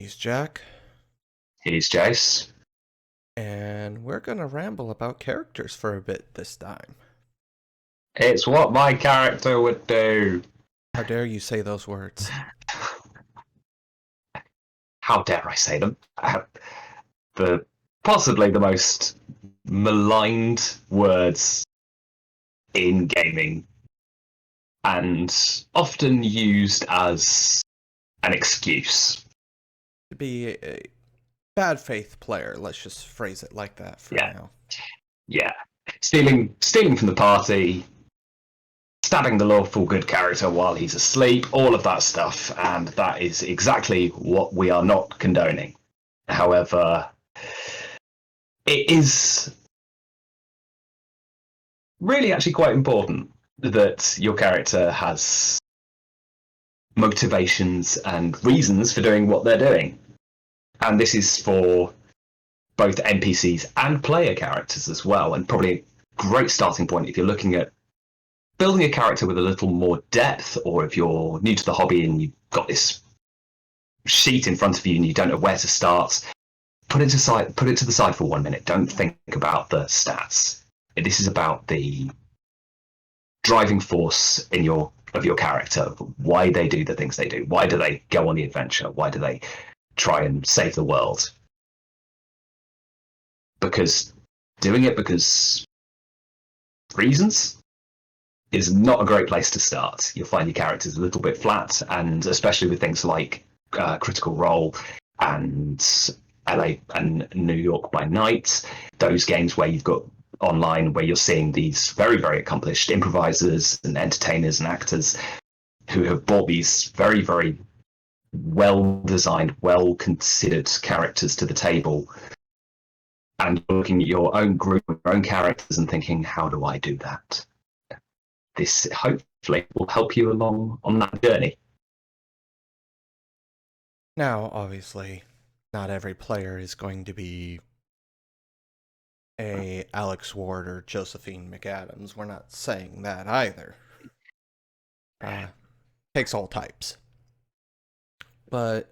He's Jack, He's Jace. and we're gonna ramble about characters for a bit this time. It's what my character would do. How dare you say those words? How dare I say them? The possibly the most maligned words in gaming, and often used as an excuse. To be a bad faith player, let's just phrase it like that for now. Yeah. Stealing from the party, stabbing the lawful good character while he's asleep, all of that stuff, and that is exactly what we are not condoning. However, it is really actually quite important that your character has motivations and reasons for doing what they're doing. And this is for both NPCs and player characters as well, and probably a great starting point if you're looking at building a character with a little more depth, or if you're new to the hobby and you've got this sheet in front of you and you don't know where to start. Put it to the side for 1 minute. Don't think about the stats. This is about the driving force of your character, why they do the things they do, why do they go on the adventure, why do they try and save the world. Because doing it because reasons is not a great place to start. You'll find your characters a little bit flat, and especially with things like Critical Role and LA and New York by Night, those games where you've got online where you're seeing these very, very accomplished improvisers and entertainers and actors who have brought these very, very well-designed, well-considered characters to the table, and looking at your own group, your own characters, and thinking, how do I do that? This hopefully will help you along on that journey. Now, obviously, not every player is going to be a Alex Ward or Josephine McAdams. We're not saying that either. Takes all types. But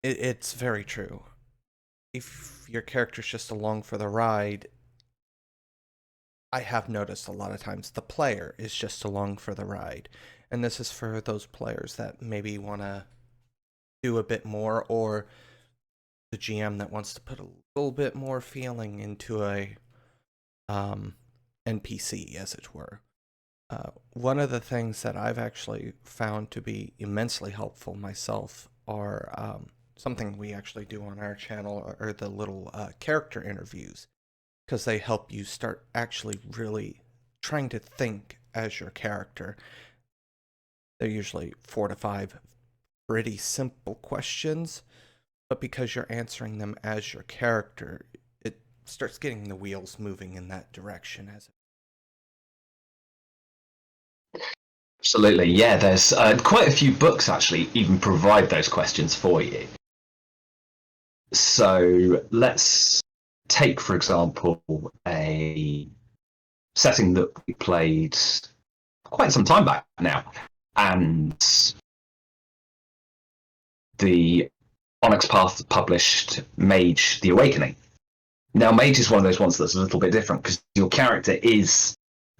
it's very true. If your character's just along for the ride, I have noticed a lot of times the player is just along for the ride. And this is for those players that maybe want to do a bit more, or the GM that wants to put a little bit more feeling into a NPC, as it were. One of the things that I've actually found to be immensely helpful myself are something we actually do on our channel, are the little character interviews, because they help you start actually really trying to think as your character. They're usually 4 to 5 pretty simple questions, but because you're answering them as your character, it starts getting the wheels moving in that direction. Absolutely, yeah. There's quite a few books actually even provide those questions for you. So let's take, for example, a setting that we played quite some time back now, and the Onyx Path published Mage: The Awakening. Now, Mage is one of those ones that's a little bit different because your character is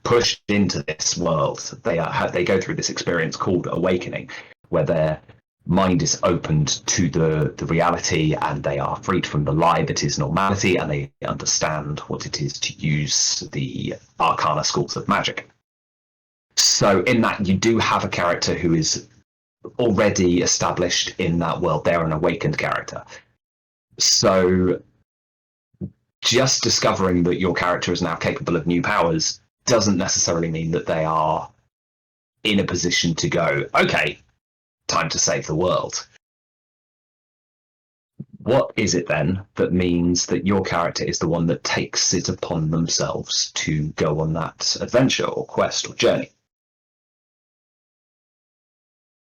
pushed into this world. They go through this experience called Awakening, where their mind is opened to the reality, and they are freed from the lie that is normality, and they understand what it is to use the arcana schools of magic. So in that, you do have a character who is already established in that world. They're an awakened character. So just discovering that your character is now capable of new powers doesn't necessarily mean that they are in a position to go, okay, time to save the world. What is it then that means that your character is the one that takes it upon themselves to go on that adventure or quest or journey?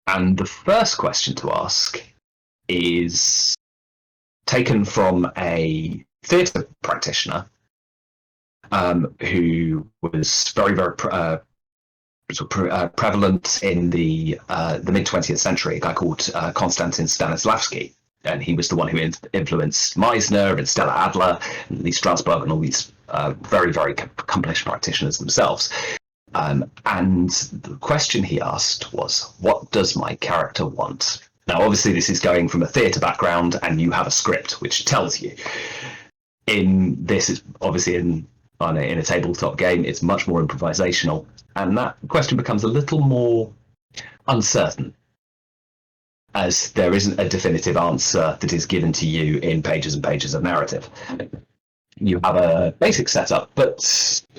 And the first question to ask is taken from a theatre practitioner who was very, very prevalent in the mid 20th century. A guy called Konstantin Stanislavski, and he was the one who influenced Meisner and Stella Adler and Lee Strasberg and all these very, very accomplished practitioners themselves. And the question he asked was, what does my character want? Now, obviously, this is going from a theatre background, and you have a script which tells you. In this, is obviously in a tabletop game, it's much more improvisational, and that question becomes a little more uncertain, as there isn't a definitive answer that is given to you in pages and pages of narrative. You have a basic setup, but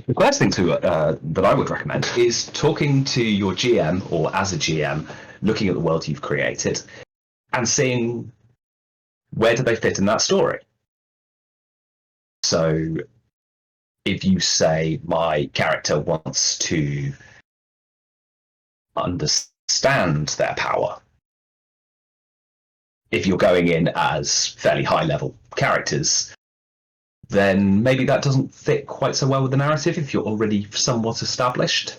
the first thing that I would recommend is talking to your GM, or as a GM, looking at the world you've created and seeing where do they fit in that story. So if you say my character wants to understand their power, if you're going in as fairly high level characters, then maybe that doesn't fit quite so well with the narrative. If you're already somewhat established,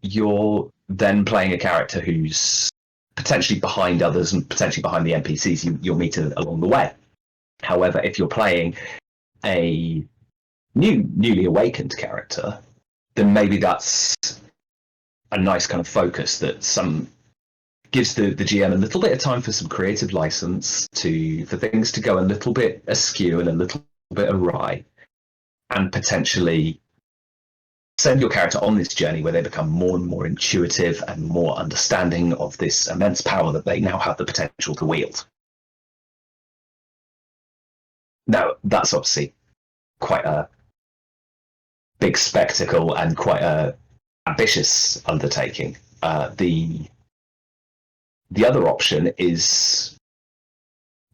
you're then playing a character who's potentially behind others and potentially behind the NPCs you'll meet along the way. However, if you're playing a newly awakened character, then maybe that's a nice kind of focus that gives the GM a little bit of time for some creative license for things to go a little bit askew and a little bit awry, and potentially send your character on this journey where they become more and more intuitive and more understanding of this immense power that they now have the potential to wield. Now, that's obviously quite a big spectacle and quite a ambitious undertaking. The other option is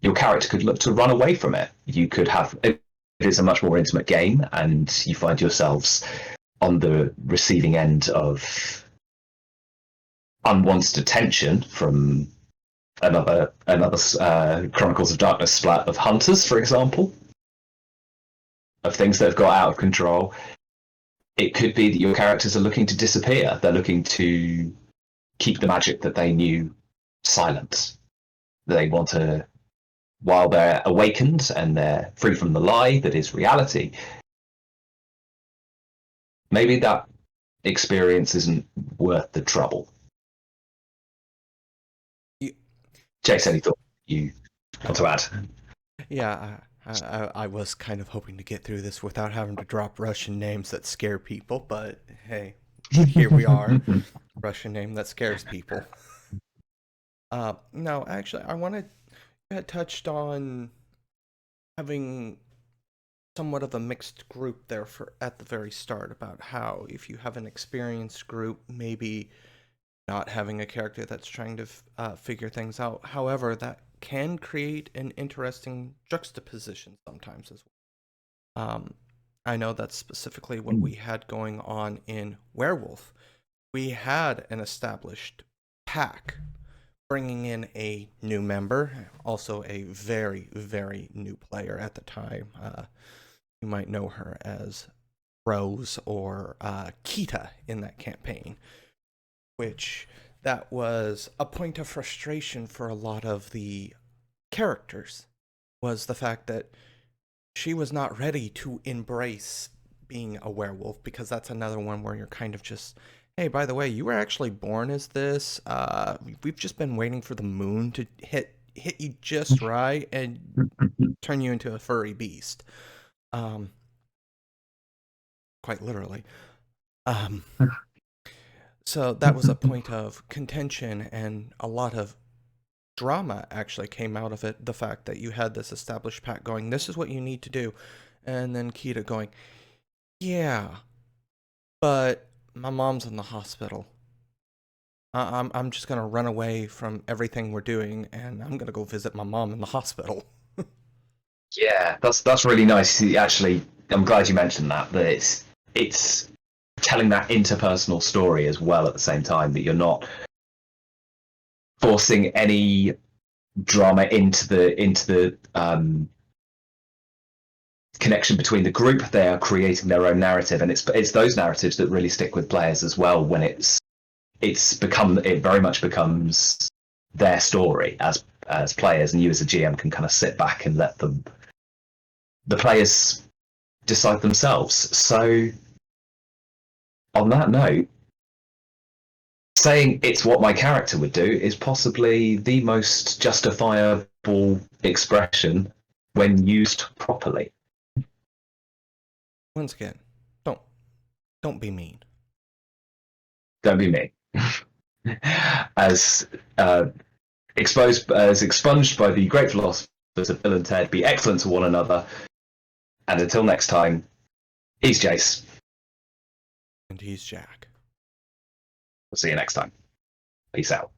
your character could look to run away from it. You could have, if it's a much more intimate game and you find yourselves on the receiving end of unwanted attention from another Chronicles of Darkness splat of hunters, for example, of things that have got out of control, it could be that your characters are looking to disappear. They're looking to keep the magic that they knew silent. They want to, while they're awakened and they're free from the lie that is reality, maybe that experience isn't worth the trouble. Jace, any thought you want to add? Yeah, I was kind of hoping to get through this without having to drop Russian names that scare people, but hey, here we are. Russian name that scares people. No, actually, you had touched on having somewhat of a mixed group there at the very start, about how if you have an experienced group, maybe not having a character that's trying to figure things out. However, that can create an interesting juxtaposition sometimes as well. I know that's specifically what we had going on in Werewolf. We had an established pack bringing in a new member, also a very, very new player at the time. You might know her as Rose or Kita in that campaign, which that was a point of frustration for a lot of the characters, was the fact that she was not ready to embrace being a werewolf, because that's another one where you're kind of just, hey, by the way, you were actually born as this. We've just been waiting for the moon to hit you just right and turn you into a furry beast. Quite literally. So that was a point of contention, and a lot of drama actually came out of it. The fact that you had this established pack going, this is what you need to do. And then Kita going, yeah, but my mom's in the hospital. I'm just going to run away from everything we're doing, and I'm going to go visit my mom in the hospital. Yeah, that's really nice. Actually, I'm glad you mentioned that it's telling that interpersonal story as well at the same time, that you're not forcing any drama into the connection between the group. They are creating their own narrative, and it's those narratives that really stick with players as well. When it very much becomes their story as players, and you as a GM can kind of sit back and let the players decide themselves. So, on that note, saying it's what my character would do is possibly the most justifiable expression when used properly. Once again, don't be mean. Don't be mean. As expunged by the great philosophers of Bill and Ted, be excellent to one another. And until next time, he's Jace. And he's Jack. We'll see you next time. Peace out.